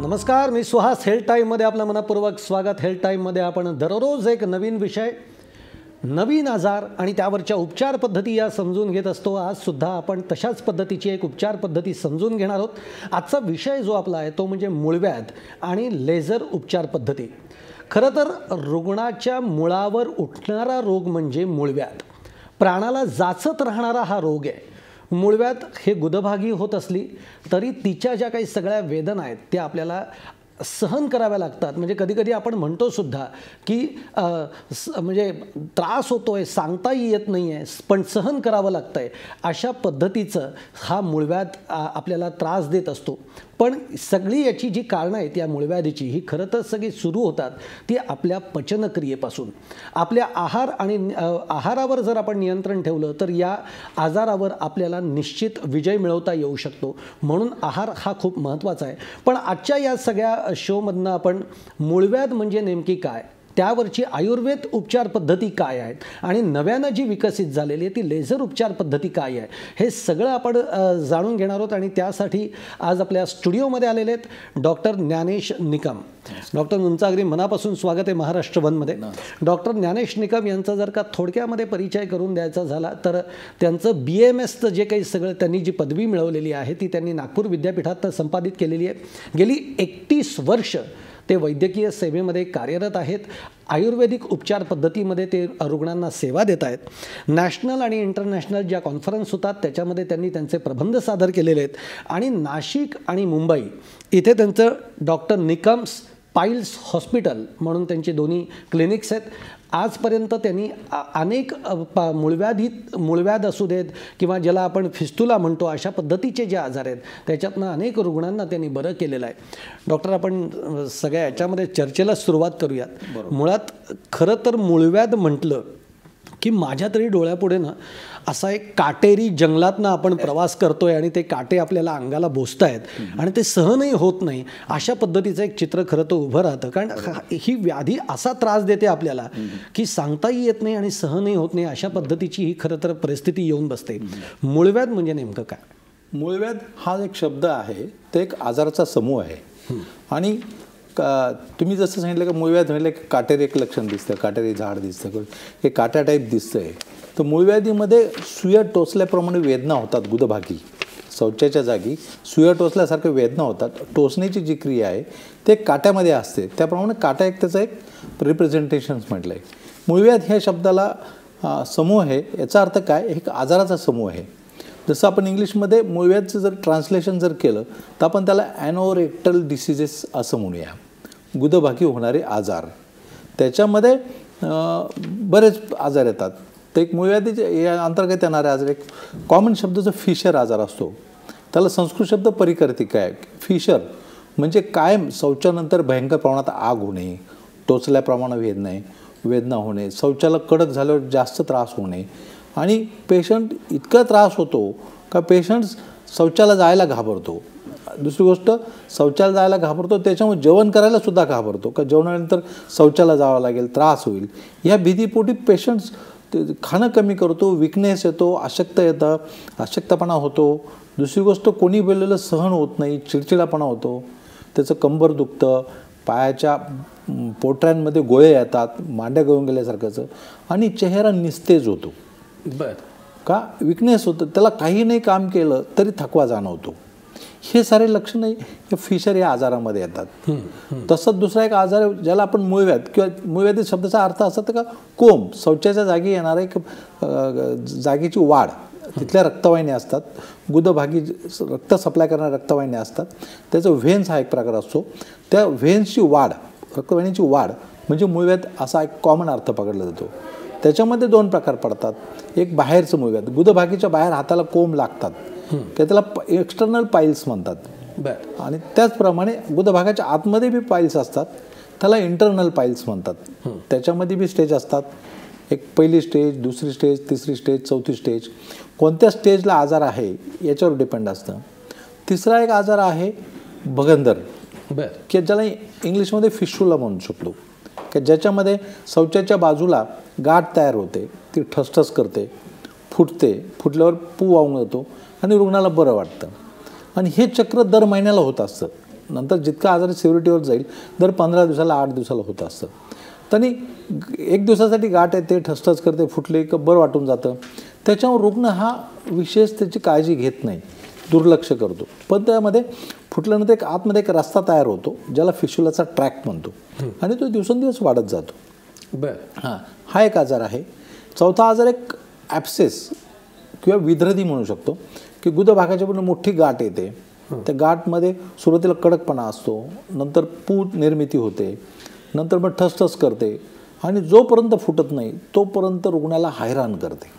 नमस्कार, मी सुहास. हेल्थ टाईममध्ये आपलं मनपूर्वक स्वागत. हेल्थ टाईममध्ये आपण दररोज एक नवीन विषय, नवीन आजार आणि त्यावरच्या उपचार पद्धती या समजून घेत असतो. आजसुद्धा आपण तशाच पद्धतीची एक उपचार पद्धती समजून घेणार आहोत. आजचा विषय जो आपला आहे तो म्हणजे मूळव्याध आणि लेझर उपचार पद्धती. खरं तर रुग्णाच्या मुळावर उठणारा रोग म्हणजे मूळव्याध. प्राणाला जाचत राहणारा हा रोग आहे. मूळव्याध हे गुदभागी होत असली तरी तिच्या ज्या काही सगळ्या वेदना आहेत त्या आपल्याला सहन कराव्या लागतात. म्हणजे कधीकधी आपण म्हणतो सुद्धा की म्हणजे त्रास होतो आहे, सांगताही येत नाही आहे, पण सहन करावं लागतं आहे. अशा पद्धतीचं हा मूळव्याध आपल्याला त्रास देत असतो. पण सगळी याची जी कारणं आहेत या मूळव्याधीची, ही खरं तर सगळी सुरू होतात ती आपल्या पचनक्रियेपासून. आपल्या आहार आणि आहारावर जर आपण नियंत्रण ठेवलं तर या आजारावर आपल्याला निश्चित विजय मिळवता येऊ शकतो. म्हणून आहार हा खूप महत्त्वाचा आहे. पण आजच्या या सगळ्या शोमधनं आपण मूळव्याध म्हणजे नेमकी काय, त्यावरची आयुर्वेद उपचार पद्धती काय आहेत आणि नव्यानं जी विकसित झालेली आहे ती लेझर उपचार पद्धती काय आहे, हे सगळं आपण जाणून घेणार आहोत. आणि त्यासाठी आज आपल्या स्टुडिओमध्ये आलेले आहेत डॉक्टर ज्ञानेश निकम. डॉक्टर, तुमचं अगदी मनापासून स्वागत आहे महाराष्ट्र वनमध्ये. डॉक्टर ज्ञानेश निकम यांचा जर का थोडक्यामध्ये परिचय करून द्यायचा झाला तर त्यांचं BMSचं जे काही सगळं त्यांनी जी पदवी मिळवलेली आहे ती त्यांनी नागपूर विद्यापीठात संपादित केलेली आहे. गेली 31 वर्ष ते वैद्यकीय सेवेमध्ये कार्यरत आहेत. आयुर्वेदिक उपचार पद्धतीमध्ये ते रुग्णांना सेवा देत आहेत. नॅशनल आणि इंटरनॅशनल ज्या कॉन्फरन्स होतात त्याच्यामध्ये त्यांनी त्यांचे प्रबंध सादर केलेले आहेत. आणि नाशिक आणि मुंबई इथे त्यांचं डॉक्टर निकम्स पाईल्स हॉस्पिटल म्हणून त्यांची दोन्ही क्लिनिक्स आहेत. आजपर्यंत त्यांनी अनेक मूळव्याध असू देत किंवा ज्याला आपण फिस्टुला म्हणतो अशा पद्धतीचे जे आजार आहेत त्याच्यातनं अनेक रुग्णांना त्यांनी बरं केलेलं आहे. डॉक्टर, आपण सगळ्या याच्यामध्ये चर्चेला सुरुवात करूयात. मुळात खरं तर मूळव्याध म्हटलं की माझ्या तरी डोळ्यापुढे ना असा एक काटेरी जंगलातनं आपण प्रवास करतोय आणि ते काटे आपल्याला अंगाला बोचत आहेत आणि ते सहनही होत नाही, अशा पद्धतीचं एक चित्र खरं तर उभं राहतं. कारण ही व्याधी असा त्रास देते आपल्याला की सांगताही येत नाही आणि सहनही होत नाही, अशा पद्धतीची ही खरं तर परिस्थिती येऊन बसते. मूळव्याध म्हणजे नेमकं काय? मूळव्याध हा एक शब्द आहे, तो एक आजाराचा समूह आहे. आणि तुम्ही जसं सांगितलं की मूळव्याध म्हटलं की काटेरी एक लक्षण दिसतं, काटेरी झाड दिसतं, हे काट्या टाईप दिसतंय. तर मूळव्याधीमध्ये सुया टोचल्याप्रमाणे वेदना होतात. गुदभागी शौचाच्या जागी सुया टोचल्यासारख्या वेदना होतात. टोचण्याची जी क्रिया आहे ते काट्यामध्ये असते, त्याप्रमाणे काटा एक त्याचं एक रिप्रेझेंटेशन्स म्हटलं आहे. मूळव्याध ह्या शब्दाला समूह आहे. याचा अर्थ काय? एक आजाराचा समूह आहे. जसं आपण इंग्लिशमध्ये मूळव्याधचं जर ट्रान्सलेशन जर केलं तर आपण त्याला ॲनोरेक्टल डिसिजेस असं म्हणूया. गुदभागी होणारे आजार, त्याच्यामध्ये बरेच आजार येतात. ते एक मूळव्याधीचे या अंतर्गत येणारे आजार. एक कॉमन शब्द जो फिशर आजार असतो त्याला संस्कृत शब्द परिकर्तिका आहे. फिशर म्हणजे कायम शौचानंतर भयंकर प्रमाणात आग होणे, टोचल्याप्रमाणे वेदना होणे, शौचाला कडक झाल्यावर जास्त त्रास होणे आणि पेशंट इतका त्रास होतो का पेशंट शौचाला जायला घाबरतो. दुसरी गोष्ट, शौचाला जायला घाबरतो त्याच्यामुळे जेवण करायला सुद्धा घाबरतो का जेवणानंतर शौचाला जावं लागेल, त्रास होईल. या भीतीपोटी पेशंट्स खाणं कमी करतो, विकनेस येतो, अशक्तपणा होतो. दुसरी गोष्ट, कोणी बोललेलं सहन होत नाही, चिडचिडापणा होतो, त्याचं कंबर दुखतं, पायाच्या पोटऱ्यांमध्ये गोळे येतात, मांड्या गळून गेल्यासारखंच, आणि चेहरा निस्तेज होतो. का विकनेस होतं, त्याला काही नाही काम केलं तरी थकवा जाणवतो. हे सारे लक्षणं हे फिशर या आजारामध्ये येतात. तसंच दुसरा एक आजार आहे ज्याला आपण मूळव्याध किंवा मूळव्याधी शब्दाचा अर्थ असा का कोंब, शौचाच्या जागी येणारा एक जागेची वाढ, तिथल्या रक्तवाहिन्या असतात, गुदभागी रक्त सप्लाय करणाऱ्या रक्तवाहिन्या असतात, त्याचं व्हेन्स हा एक प्रकार असतो. त्या व्हेन्सची वाढ, रक्तवाहिन्याची वाढ म्हणजे मूळव्याध असा एक कॉमन अर्थ पकडला जातो. त्याच्यामध्ये 2 प्रकार पडतात. एक बाहेरचं मूळव्याध, गुदभागीच्या बाहेर हाताला कोंब लागतात, त्याला एक्सटर्नल पाईल्स म्हणतात. आणि त्याचप्रमाणे गुदभागाच्या आतमध्ये बी पाईल्स असतात, त्याला इंटरनल पाईल्स म्हणतात. त्याच्यामध्ये बी स्टेज असतात. एक पहिली स्टेज, दुसरी स्टेज, तिसरी स्टेज, चौथी स्टेज. कोणत्या स्टेजला आजार आहे याच्यावर डिपेंड असतं. तिसरा एक आजार आहे भगंदर, की ज्याला इंग्लिशमध्ये फिस्टुला म्हणू शकतो, की ज्याच्यामध्ये शौचाच्या बाजूला गाठ तयार होते, ती ठसठस करते, फुटते, फुटल्यावर पू वाहून जातो आणि रुग्णाला बरं वाटतं. आणि हे चक्र दर महिन्याला होत असतं. नंतर जितका आजार सिव्हिरिटीवर जाईल दर 15 दिवसाला 8 दिवसाला होत असतं. त्यांनी एक दिवसासाठी गाठ येते, ठसठस करते, फुटले की बरं वाटून जातं. त्याच्यावर रुग्ण हा विशेष त्याची काळजी घेत नाही, दुर्लक्ष करतो. पण त्यामध्ये फुटल्यानंतर एक आतमध्ये एक रस्ता तयार होतो ज्याला फिशुलाचा ट्रॅक म्हणतो आणि तो दिवसेंदिवस वाढत जातो. बरं. हा एक आजार आहे. चौथा आजार एक ॲप्सेस किंवा विध्रदी म्हणू शकतो की गुदभागाच्या पूर्ण मोठी गाठ येते. त्या गाठमध्ये सुरुवातीला कडकपणा असतो, नंतर पू निर्मिती होते, नंतर मग ठसठस करते आणि जोपर्यंत फुटत नाही तोपर्यंत रुग्णाला हैराण करते.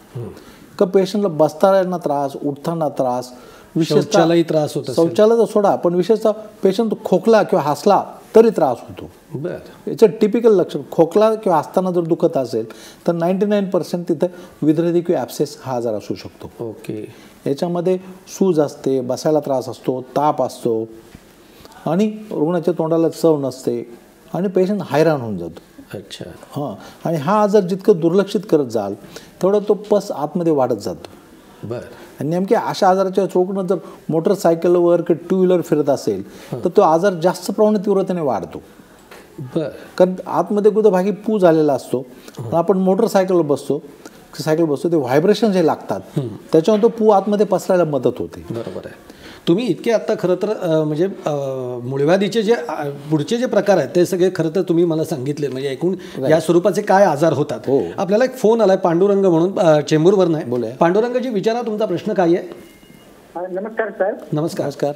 का पेशंटला बसताना त्रास, उठताना त्रास, शौचालयालाही त्रास होतो. शौचालयाचा सोडा, पण विशेषतः पेशंट खोकला किंवा हसला तरी त्रास होतो. बरं. याचं टिपिकल लक्षण खोकला किंवा हसताना जर दुखत असेल तर 99% तिथं विध्रदी किंवा ॲप्सेस हा आजार असू शकतो. ओके. याच्यामध्ये सूज असते, बसायला त्रास असतो, ताप असतो आणि रुग्णाच्या तोंडाला चव नसते आणि पेशंट हैराण होऊन जातो. अच्छा. हां, आणि हा आजार जितकं दुर्लक्षित करत जाल तेवढा तो पस आतमध्ये वाढत जातो. बरं. आणि नेमके अशा आजाराच्या रुग्ण जर मोटरसायकलवर किंवा 2 व्हीलर फिरत असेल तर तो आजार जास्त प्रमाणात तीव्रतेने वाढतो. बरं. कारण आतमध्ये गुदभागी पू झालेला असतो. आपण मोटरसायकलवर बसतो, ते व्हायब्रेशन जे लागतात त्याच्यावर तो पू आतमध्ये पसरायला मदत होते. बरोबर आहे. तुम्ही इतके आत्ता खरं तर म्हणजे मूळव्याधीचे जे पुढचे जे प्रकार आहेत ते सगळे खरं तर तुम्ही मला सांगितले, म्हणजे एकूण या स्वरूपाचे काय आजार होतात. आपल्याला एक फोन आलाय पांडुरंग म्हणून, चेंबूरवर नाही. बोला. पांडुरंगजी विचारा तुमचा प्रश्न काय आहे. नमस्कार सर. नमस्कार.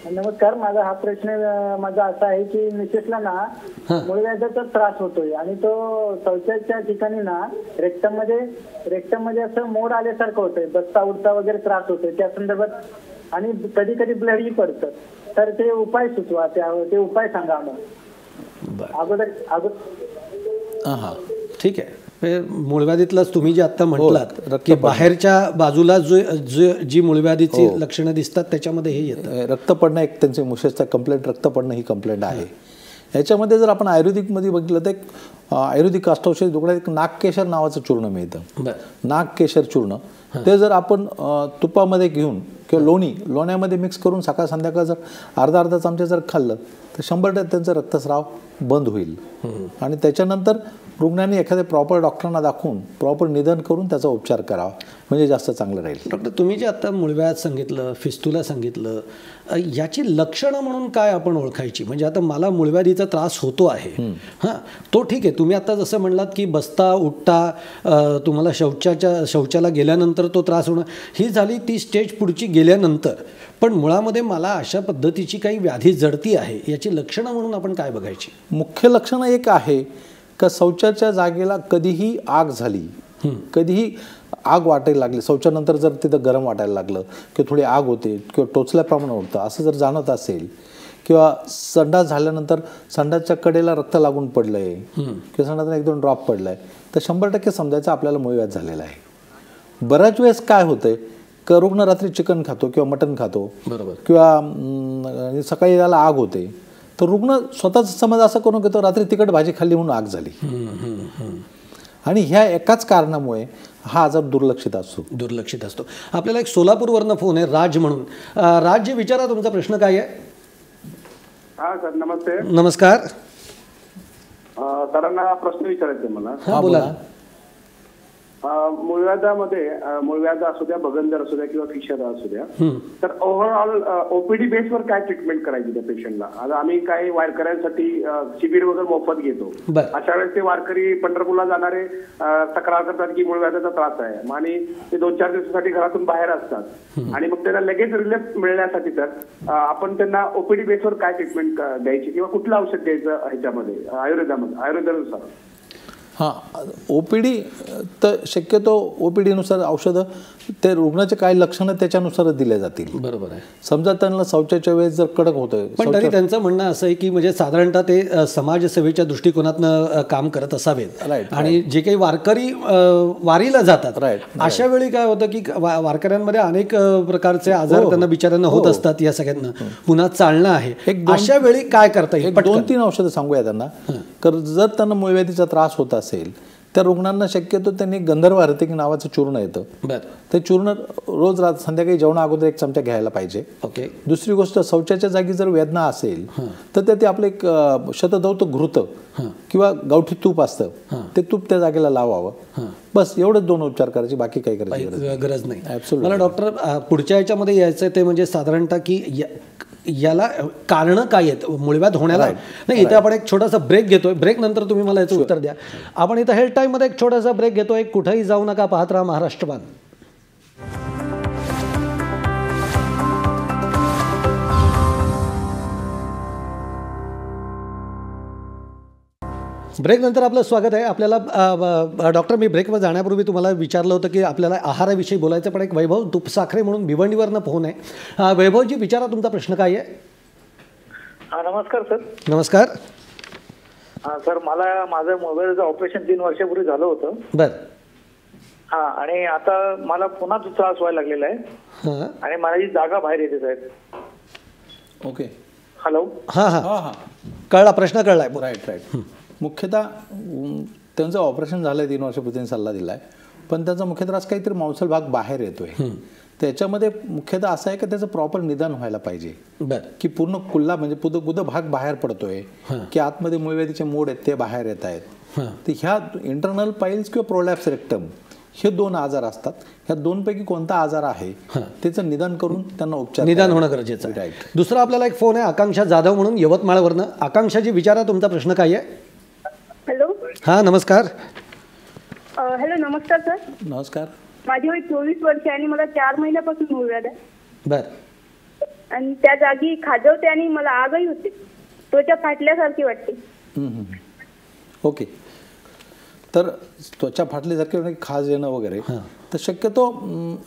नमस्कार. माझा हा प्रश्न असा आहे की मिसेसला ना मूळव्याधाचा त्रास होतोय आणि तो शौचाच्या ठिकाणी ना रेक्टममध्ये असं मोड आल्यासारखं होतंय, बसता उठता वगैरे त्रास होतोय त्या संदर्भात, आणि कधी कधी ब्लडही पडतं. तर ते उपाय सुचवा, ते उपाय सांगा मग. अगोदर हां, ठीक आहे. मूळव्याधीतलंच तुम्ही जे आता म्हटलात की बाहेरच्या बाजूला जी मूळव्याधीची लक्षणं दिसतात त्याच्यामध्ये हे येतं. रक्त पडणं एक त्यांचे विशेषतः कंप्लेंट, रक्त पडणं ही कंप्लेंट आहे. याच्यामध्ये जर आपण आयुर्वेदिकमध्ये बघितलं तर एक आयुर्वेदिक काष्ठौषधी दुकानात एक नागकेशर नावाचं चूर्ण मिळतं. नागकेशर चूर्ण ते जर आपण तुपामध्ये घेऊन किंवा लोण्यामध्ये मिक्स करून सकाळ संध्याकाळ जर अर्धा चमचा जर खाल्लं तर 100% त्यांचा रक्तस्राव बंद होईल. आणि त्याच्यानंतर रुग्णांनी एखाद्या प्रॉपर डॉक्टरांना दाखवून प्रॉपर निदान करून त्याचा उपचार करावा, म्हणजे जास्त चांगलं राहील. डॉक्टर, तुम्ही जे आता मूळव्याध सांगितलं, फिस्टुला सांगितलं, याची लक्षणं म्हणून काय आपण ओळखायची? म्हणजे आता मला मूळव्याधीचा त्रास होतो आहे, हां, तो ठीक आहे. तुम्ही आता जसं म्हणलात की बसता उठता तुम्हाला शौचाला गेल्यानंतर तो त्रास होणं, ही झाली ती स्टेज पुढची गेल्यानंतर. पण मुळामध्ये मला अशा पद्धतीची काही व्याधी जडती आहे, याची लक्षणं म्हणून आपण काय बघायची? मुख्य लक्षणं एक आहे का शौचाच्या जागेला कधीही आग झाली, कधीही आग वाटायला लागली, शौचानंतर जर तिथं गरम वाटायला लागलं किंवा थोडी आग होते किंवा टोचल्याप्रमाणे होतं असं जर जाणवत असेल, किंवा संडास झाल्यानंतर संडासच्या कडेला रक्त लागून पडलं आहे किंवा संडासला 1-2 ड्रॉप पडला आहे, तर 100% समजायचं आपल्याला मूळव्याध झालेला आहे. बऱ्याच वेळेस काय होतंय का रुग्ण रात्री चिकन खातो किंवा मटण खातो, बरोबर, किंवा सकाळी त्याला आग होते, तर रुग्ण स्वतःच समज असं करून घेतो रात्री तिखट भाजी खाल्ली म्हणून आग झाली. आणि ह्या एकाच कारणामुळे हा आजार दुर्लक्षित असतो. आपल्याला एक सोलापूरवरनं फोन आहे, राज म्हणून. राज, विचारा तुमचा प्रश्न काय आहे. हा सर, नमस्ते. नमस्कार. सरांना प्रश्न विचारायचा मला. हा, बोला. मूळव्याध असू द्या, भगंदर असू द्या किंवा फिशर असू द्या, तर ओव्हरऑल ओपीडी बेसवर काय ट्रीटमेंट करायची त्या पेशंटला? आता आम्ही काही वारकऱ्यांसाठी शिबिर वगैरे मोफत घेतो. अशा वेळेस ते वारकरी पंढरपूरला जाणारे तक्रार करतात की मूळव्याधाचा त्रास आहे, आणि ते 2-4 दिवसासाठी घरातून बाहेर असतात, आणि मग त्यांना लगेच रिलीफ मिळण्यासाठी तर आपण त्यांना ओपीडी बेसवर काय ट्रीटमेंट द्यायची किंवा कुठलं औषध द्यायचं ह्याच्यामध्ये आयुर्वेदानुसार? हां, OPD तर शक्यतो OPDनुसार औषधं ते रुग्णाचे काही लक्षणं त्याच्यानुसारच दिले जातील. बरोबर आहे. समजा त्यांना शौचाच्या वेळेस जर कडक होतंय, पण तरी त्यांचं म्हणणं असं आहे की म्हणजे साधारणतः ते समाजसेवेच्या दृष्टिकोनातनं काम करत असावेत. आणि जे काही वारकरी वारीला जातात, अशा वेळी काय होतं की वारकऱ्यांमध्ये अनेक प्रकारचे आजार त्यांना बिचाऱ्यांना होत असतात. या सगळ्यांना पुन्हा चालणं आहे, अशा वेळी काय करता येईल? 2-3 औषधं सांगूया त्यांना. तर जर त्यांना मूळव्याधीचा त्रास होत असेल त्या रुग्णांना शक्यतो त्यांनी गंधर्व हरतिक नावाचं चूर्ण येतं, ते चूर्ण रोज संध्याकाळी जेवणा अगोदर 1 चमचा घ्यायला पाहिजे. ओके. दुसरी गोष्ट, शौचाच्या जागी जर वेदना असेल तर ते आपलं एक शतधौत घृत किंवा गावठी तूप असतं, ते तूप त्या जागेला लावावं. बस एवढंच 2 उपचार करायचे, बाकी काही करायची गरज नाही. मला डॉक्टर पुढच्या याच्यामध्ये यायचं ते म्हणजे साधारणतः की याला कारणं काय आहेत मूळव्याध होण्याला. नाही, इथे आपण एक छोटासा ब्रेक घेतोय, ब्रेक नंतर तुम्ही मला याचं उत्तर द्या. आपण इथं हेल्थ टाईममध्ये एक छोटासा ब्रेक घेतोय. कुठेही जाऊ नका, पाहत राहा महाराष्ट्रवाद. ब्रेक नंतर आपलं स्वागत आहे. आपल्याला डॉक्टर, मी ब्रेकवर जाण्यापूर्वी तुम्हाला विचारलं होतं की आपल्याला आहाराविषयी बोलायचं, पण एक वैभव तुपसाखरे म्हणून भिवंडीवरनं फोन आहे. वैभवजी, विचारा तुमचा प्रश्न काय आहे. नमस्कार सर. नमस्कार. सर, मला माझं मोबाईलचं ऑपरेशन 3 वर्षापूर्वी झालं होतं. बरं. आणि आता मला पुन्हा त्रास व्हायला लागलेला आहे आणि मला ही जागा बाहेर येते साहेब. ओके. हॅलो. हां, कळला, प्रश्न कळलाय. राईट. मुख्यतः त्यांचं ऑपरेशन झालंय, 3 वर्षापूर्वी सल्ला दिलाय, पण त्याचा मुख्य त्रास काहीतरी मांसल भाग बाहेर येतोय. त्याच्यामध्ये मुख्यतः असं आहे की त्याचं प्रॉपर निदान व्हायला पाहिजे, की पूर्ण कुल्ला म्हणजे गुद भाग बाहेर पडतोय की आतमध्ये मूळव्याधीचे मोड आहेत ते बाहेर येत आहेत. तर ह्या इंटरनल पाईल्स किंवा प्रोलॅप्स रेक्टम हे 2 आजार असतात. ह्या 2 पैकी कोणता आजार आहे त्याचं निदान करून त्यांना उपचार निदान होणं गरजेचं आहे. दुसरा आपल्याला एक फोन आहे आकांक्षा जाधव म्हणून यवतमाळवरनं. आकांक्षाजी, विचारा तुमचा प्रश्न काय आहे. हॅलो. हां, नमस्कार. हॅलो, नमस्कार सर. नमस्कार. माझी वय 24 वर्ष आणि मला 4 महिन्यापासून मूळव्याध आहे. बरं. आणि त्या जागी खाजवते आणि मला आगही होते, त्वचा फाटल्यासारखी वाटते. ओके. तर त्वचा फाटल्यासारखी म्हणजे खाज येणं वगैरे, तर शक्यतो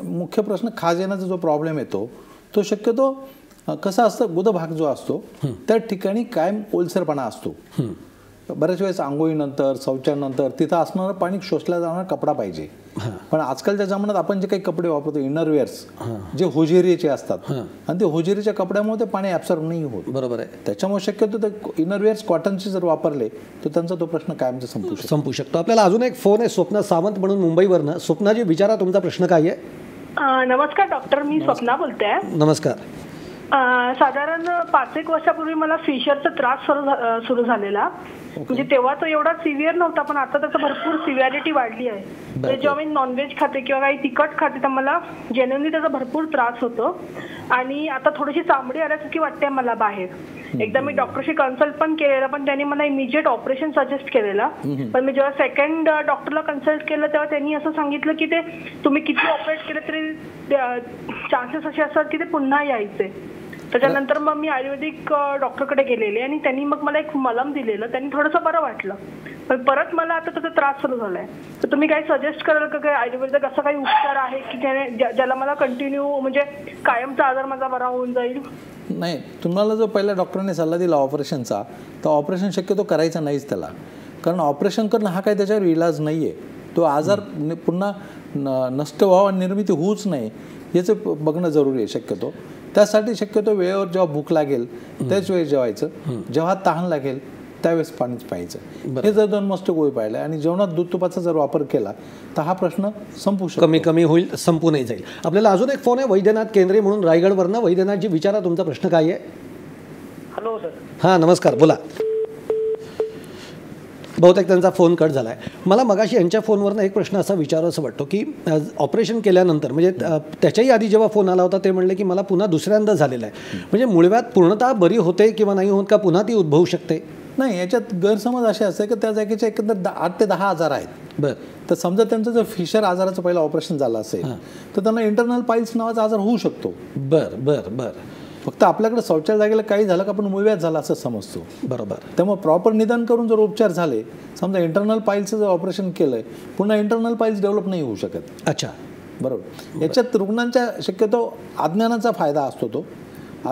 मुख्य प्रश्न खाज येण्याचा जो प्रॉब्लेम येतो तो शक्यतो कसा असतं, गुदभाग जो असतो त्या ठिकाणी कायम ओलसरपणा असतो. बऱ्याच वेळेस आंघोळीनंतर, शौचानंतर तिथं असणारं पाणी शोषला जाणारा कपडा पाहिजे. पण आजकालच्या जमान्यात आपण जे काही कपडे वापरतो, इनरवेअर्स जे होजेरीचे असतात, आणि ते होजेरीच्या कपड्यामुळे ते पाणी ॲब्सॉर्ब नाही होत. बरोबर आहे. त्याच्यामुळे शक्यतो ते इनरवेअर्स कॉटनचे जर वापरले तर त्यांचा तो प्रश्न कायमचा संपू शकतो. आपल्याला अजून एक फोन आहे स्वप्ना सावंत म्हणून मुंबईवरनं. स्वप्नाजी, विचारा तुमचा प्रश्न काय आहे. नमस्कार डॉक्टर, मी स्वप्ना बोलते. नमस्कार. साधारण 5-1 वर्षापूर्वी मला फिशरचा त्रास सुरू झालेला. म्हणजे तेव्हा तो एवढा सिव्हिअर नव्हता, पण आता त्याचा भरपूर सिव्हिअरिटी वाढली आहे. म्हणजे जेव्हा मी नॉनव्हेज खाते किंवा काही तिखट खाते तर मला जेन्युइनली त्याचा भरपूर त्रास होतो. आणि आता थोडीशी चामडी आल्यासारखी वाटते मला बाहेर. एकदा मी डॉक्टरशी कन्सल्ट पण केलेला, पण त्यांनी मला इमिजिएट ऑपरेशन सजेस्ट केलेला. पण मी जेव्हा सेकंड डॉक्टरला कन्सल्ट केलं तेव्हा त्यांनी असं सांगितलं की ते तुम्ही किती ऑपरेट केलं तरी चान्सेस असे असतात की ते पुन्हा यायचे. त्याच्यानंतर मग मी आयुर्वेदिक डॉक्टरकडे गेलेले आणि त्यांनी मग मला एक मलम दिलेलं, त्यांनी थोडंसं बरं वाटलं. पण परत मला आता त्याचा त्रास सुरू झालाय. तर तुम्ही काही सजेस्ट कराल का, काही आयुर्वेदिक असा काही उपचार आहे की ज्याला मला कंटिन्यू म्हणजे कायमचा आजार माझा बरा होऊन जाईल. नाही, तुम्हाला जो पहिल्या डॉक्टरांनी सल्ला दिला ऑपरेशनचा, तर ऑपरेशन शक्यतो करायचं नाहीच त्याला, कारण ऑपरेशन करणं हा काही त्याच्यावर इलाज नाही आहे. तो आजार पुन्हा नष्ट व्हावा, निर्मिती होऊच नाही याचं बघणं जरुरी आहे शक्यतो. त्यासाठी शक्यतो वेळेवर जेव्हा भूक लागेल त्याच वेळेस जेवायचं, जेव्हा तहान लागेल त्यावेळेस पाणीच प्यायचं. हे जर 2 मस्त गोळी पाहिल्या आणि जेवणात दूध तुपाचा जर वापर केला तर हा प्रश्न संपू शकतो, कमी होईल, संपूनही जाईल. आपल्याला अजून एक फोन आहे वैद्यनाथ केंद्रे म्हणून रायगडवरनं. वैद्यनाथजी, विचारा तुमचा प्रश्न काय आहे. Hello sir. हां, नमस्कार, बोला. बहुतेक त्यांचा फोन कट झाला आहे. मला मगाशी यांच्या फोनवरनं एक प्रश्न असा विचारावा वाटतो की ऑपरेशन केल्यानंतर, म्हणजे त्याच्याही आधी जेव्हा फोन आला होता ते म्हणले की मला पुन्हा दुसऱ्यांदा झालेला आहे. म्हणजे मूळव्याध पूर्णतः बरी होते किंवा नाही होत, का पुन्हा ती उद्भवू शकते. नाही, याच्यात गैरसमज असे असते की त्या जागेचे एकंदर 8 ते 10 आजार आहेत. बरं. तर समजा त्यांचं जर फिशर आजाराचं पहिलं ऑपरेशन झालं असेल तर त्यांना इंटरनल पाईल्स नावाचा आजार होऊ शकतो. बरं. फक्त आपल्याकडे शौचाच्या जागेला काही झालं का आपण मूळव्याध झाला असं समजतो. बरोबर. त्यामुळे प्रॉपर निदान करून जर उपचार झाले, समजा इंटरनल पाईल्सचं जर ऑपरेशन केलंय, पुन्हा इंटरनल पाईल्स डेव्हलप नाही होऊ शकत. अच्छा, बरोबर. याच्यात रुग्णांच्या शक्यतो अज्ञानाचा फायदा असतो. तो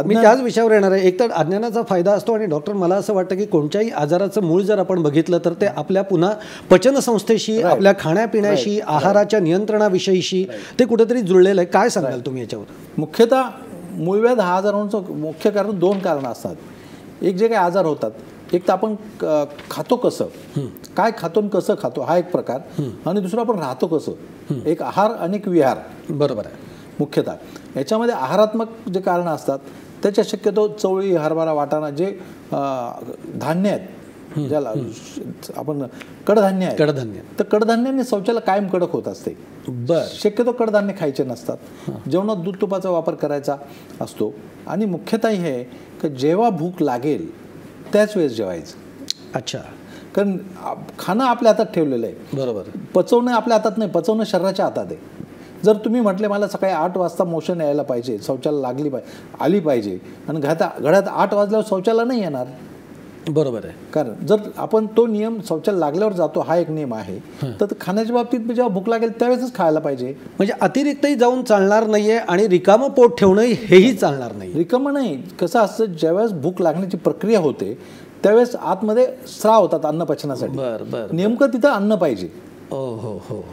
मी त्याच विषयावर येणार आहे. एक तर अज्ञानाचा फायदा असतो आणि डॉक्टर, मला असं वाटतं की कोणत्याही आजाराचं मूळ जर आपण बघितलं तर ते आपल्या पुन्हा पचनसंस्थेशी, आपल्या खाण्यापिण्याशी, आहाराच्या नियंत्रणाविषयीशी ते कुठेतरी जुळलेलं आहे. काय सांगाल तुम्ही याच्यावर. मुख्यतः मूळव्याध हा आजार होण्याचं मुख्य कारण 2 कारणं असतात. एक जे काही आजार होतात एक तर आपण खातो कसं, काय खातो आणि कसं खातो हा एक प्रकार, आणि दुसरं आपण राहतो कसं, एक आहार आणि एक विहार. बरोबर आहे. मुख्यतः याच्यामध्ये आहारात्मक जे कारणं असतात त्याच्या शक्यतो चवळी, हरभरा, वाटाणा जे धान्य आहेत, ज्याला आपण कडधान्य आहे, कडधान्य, तर कडधान्याने शौचाला कायम कडक होत असते. शक्यतो कडधान्य खायचे नसतात. जेवणात दूध तुपाचा वापर करायचा असतो. आणि मुख्यतः हे आहे की जेव्हा भूक लागेल त्याच वेळेस जेवायचं. अच्छा. कारण खाणं आपल्या हातात ठेवलेलं आहे. बरोबर. पचवणं आपल्या हातात नाही, पचवणं शरीराच्या हातात आहे. जर तुम्ही म्हटले मला सकाळी 8 वाजता मोशन यायला पाहिजे, शौचाला आली पाहिजे, आणि घड्यात 8 वाजल्यावर शौचाला नाही येणार. बरोबर आहे. कारण जर आपण तो नियम शौचाला लागल्यावर जातो, हा एक नियम आहे, तर खाण्याच्या बाबतीत जेव्हा भूक लागेल त्यावेळेसच खायला पाहिजे. म्हणजे अतिरिक्तही जाऊन चालणार नाहीये आणि रिकामं पोट ठेवणं हेही चालणार नाही. रिकामं नाही. कसं असतं, ज्यावेळेस भूक लागण्याची प्रक्रिया होते त्यावेळेस आतमध्ये स्राव होतात अन्न पचनासाठी. नेमकं तिथं अन्न पाहिजे. हो.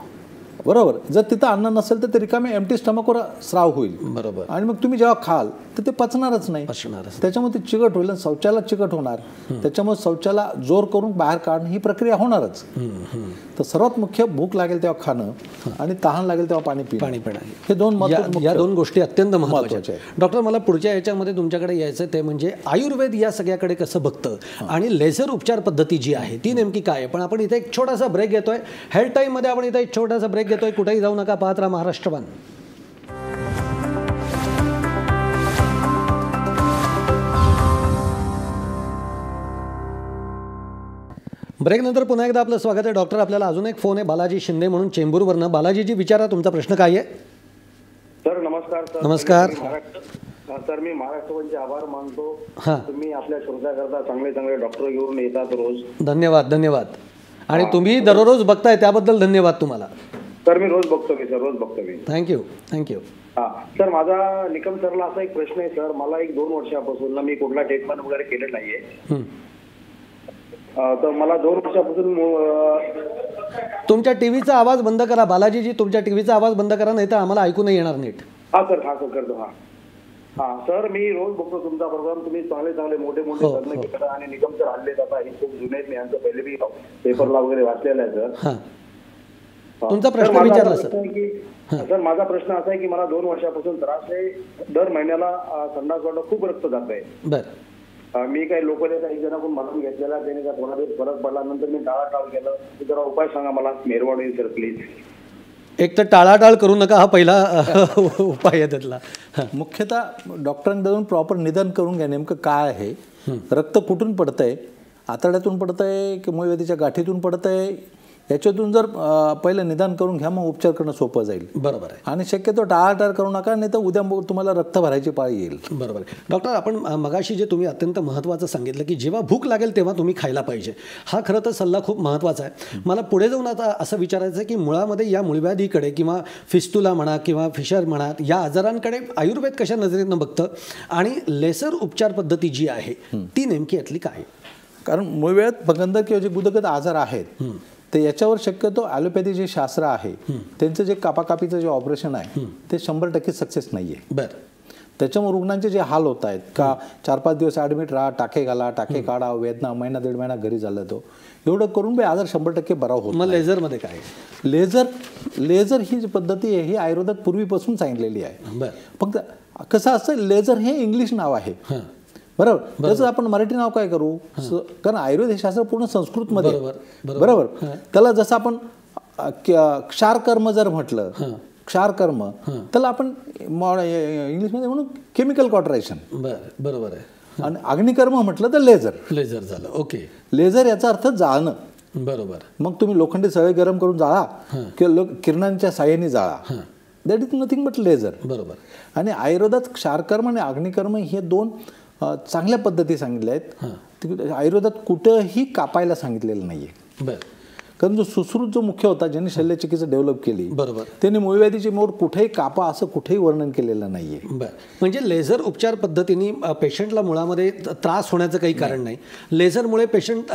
बरोबर. जर तिथं अन्न नसेल तर ते रिकामे एम्प्टी स्टमकवर स्राव होईल. बरोबर. आणि मग तुम्ही जेव्हा खाल तर ते पचणारच नाही. त्याच्यामुळे ते चिकट होईल आणि शौचाला चिकट होणार. त्याच्यामुळे शौचाला जोर करून बाहेर काढणं ही प्रक्रिया होणारच. तर सर्वात मुख्य भूक लागेल तेव्हा खाणं आणि तहान लागेल तेव्हा पाणी पिणं, हे या 2 गोष्टी अत्यंत महत्त्वाच्या आहेत. डॉक्टर, मला पुढच्या याच्यामध्ये तुमच्याकडे यायचं ते म्हणजे आयुर्वेद या सगळ्याकडे कसं बघतं आणि लेझर उपचार पद्धती जी आहे ती नेमकी काय आहे. पण आपण इथे एक छोटासा ब्रेक घेतोय. हेल्थ टाईममध्ये आपण इथे एक छोटासा ब्रेक घेतोय. कुठेही जाऊ नका, पाहत राहा महाराष्ट्रवान. ब्रेकनंतर पुन्हा एकदा आपलं स्वागत आहे. डॉक्टर, आपल्याला अजून एक फोन आहे बालाजी शिंदे म्हणून चेंबूरवरनं. बालाजीजी, विचारा तुमचा प्रश्न काय आहे. सर नमस्कार. नमस्कार सर, मी महाराष्ट्राचे आभार मानतो. तुम्ही आपल्या श्रोत्याकरता चांगले डॉक्टर घेऊन येतात रोज. धन्यवाद. आणि तुम्ही दररोज बघताय त्याबद्दल धन्यवाद तुम्हाला. सर मी रोज बघतो रोज बघतो मी. थँक्यू. हा सर, माझा निकम सरला असा एक प्रश्न आहे सर. मला 1-2 वर्षापासून ना मी कुठला ट्रीटमेंट वगैरे केलं नाहीये. तर मला 2 वर्षापासून तुमच्या टीव्हीचा आवाज बंद करा बालाजीजी. तुमच्या टीव्हीचा आवाज बंद करा, नाही तर आम्हाला ऐकू नाही येणार नीट. हा सर करतो. हा सर, मी रोज बघतो तुमचा प्रोग्राम. तुम्ही चांगले मोठे तज्ञ घेता आणि निकम सर आणले जाता. हे खूप जुने आहेत. मी यांचं पहिले बी पेपरला वगैरे वाचलेलं आहे सर. तुमचा प्रश्न विचारला सर. सर माझा प्रश्न असा आहे की मला 2 वर्षापासून त्रास आहे. दर महिन्याला संडास वाटलं, खूप रक्त जात आहे. मी काही लोकांनी काही जणांकडून म्हणून घेतलेला, त्याने त्या कोणाला फरक पडला. नंतर मी टाळाटाळ केलं. जरा उपाय सांगा मला, मेहरबानी सर प्लीज. एक तर टाळाटाळ करू नका, हा पहिला उपाय आहे त्यातला. मुख्यतः डॉक्टरांकडून प्रॉपर निदान करून घ्या. नेमकं काय आहे, रक्त कुठून पडतंय, आतड्यातून पडतंय की मूळव्याधीच्या गाठीतून पडतंय, याच्यातून जर पहिलं निदान करून घ्या, मग उपचार करणं सोपं जाईल. बरोबर आहे. आणि शक्यतो टाळाटाळ करू नका, नाही तर उद्या तुम्हाला रक्त भरायची पाळी येईल. बरोबर आहे. डॉक्टर, आपण मगाशी जे तुम्ही अत्यंत महत्त्वाचं सांगितलं की जेव्हा भूक लागेल तेव्हा तुम्ही खायला पाहिजे, हा खरं तर सल्ला खूप महत्त्वाचा आहे. मला पुढे जाऊन आता असं विचारायचं आहे की मुळामध्ये या मूळव्याधीकडे किंवा फिस्टुला म्हणा किंवा फिशर म्हणा, या आजारांकडे आयुर्वेद कशा नजरेनं बघतं आणि लेसर उपचार पद्धती जी आहे ती नेमकी यातली काय. कारण मूळव्याध, भगंदर किंवा जे गुदगत आजार आहेत तर याच्यावर शक्यतो ॲलोपॅथी जे शास्त्र आहे त्यांचं जे कापाकापीचं जे ऑपरेशन आहे ते 100% सक्सेस नाही आहे. बरं. त्याच्यामुळे रुग्णांचे जे हाल होत आहेत का 4-5 दिवस ॲडमिट राहा, टाके घाला, टाके काढा, वेदना, 1-1.5 महिना घरी झालं, तो एवढं करून बी आजार 100% बरा होतो. मग लेझरमध्ये काय. लेझर ही जी पद्धती आहे ही आयुर्वेदात पूर्वीपासून सांगितलेली आहे. बरं. फक्त कसं असतं, लेझर हे इंग्लिश नाव आहे. बरोबर. त्याचं आपण मराठी नाव काय करू, कारण आयुर्वेद हे शास्त्र पूर्ण संस्कृतमध्ये. बरोबर. त्याला जसं आपण क्षारकर्म जर म्हटलं, क्षारकर्म, त्याला आपण इंग्लिशमध्ये म्हणून केमिकल कॉटरायशन. बरोबर आहे. आणि अग्निकर्म म्हटलं तर लेझर झालं. ओके. लेझर याचा अर्थ जाळणं. बरोबर. मग तुम्ही लोखंडी सळई गरम करून जाळा किंवा किरणांच्या साह्याने जाळा, that is nothing but laser. बरोबर. आणि आयुर्वेदात क्षारकर्म आणि अग्निकर्म हे 2 चांगल्या पद्धती सांगितल्या आहेत. आयुर्वेदात कुठंही कापायला सांगितलेलं नाहीये. बरं. कारण जो सुश्रुत जो मुख्य होता ज्यांनी शल्यचिकित्सा डेव्हलप केली, बरोबर, त्यांनी मूळव्याधीची मोड कुठेही कापा असं कुठेही वर्णन केलेलं नाहीये. बरं, म्हणजे लेझर उपचार पद्धतीने पेशंटला मुळामध्ये त्रास होण्याचं काही कारण नाही. लेझरमुळे पेशंट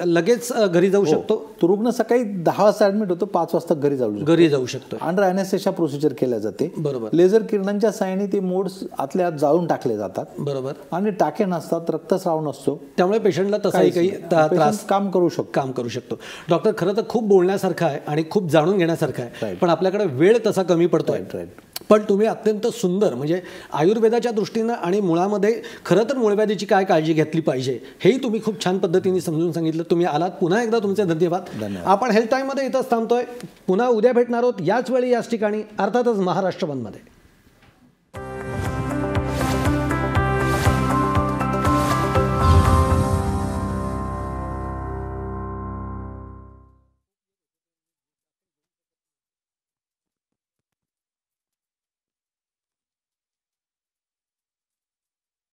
लगेच घरी जाऊ शकतो. तो रुग्ण सकाळी 10 वाजता ऍडमिट होतो, 5 वाजता घरी जाऊ शकतो. अंडर अॅनेस्थेशिया प्रोसिजर केल्या जाते. बरोबर. लेझर किरणांच्या साहाय्याने ते मोड्स आतल्या आत जाळून टाकले जातात. बरोबर. आणि टाके नसतात, रक्तस्राव नसतो, त्यामुळे पेशंटला तसाही काही त्रास काम करू शकतो. डॉक्टर, खरं तर खूप बोलण्यासारखं आहे आणि खूप जाणून घेण्यासारखं आहे, पण आपल्याकडे वेळ तसा कमी पडतोय. पण तुम्ही अत्यंत सुंदर, म्हणजे आयुर्वेदाच्या दृष्टीनं आणि मुळामध्ये खरं तर मूळव्याधीची काय काळजी घेतली पाहिजे हेही तुम्ही खूप छान पद्धतीने समजून सांगितलं. तुम्ही आलात, पुन्हा एकदा तुमचे धन्यवाद. आपण हेल्थ टाईममध्ये इथंच थांबतोय. पुन्हा उद्या भेटणार आहोत याच वेळी याच ठिकाणी, अर्थातच महाराष्ट्र बंदमध्ये.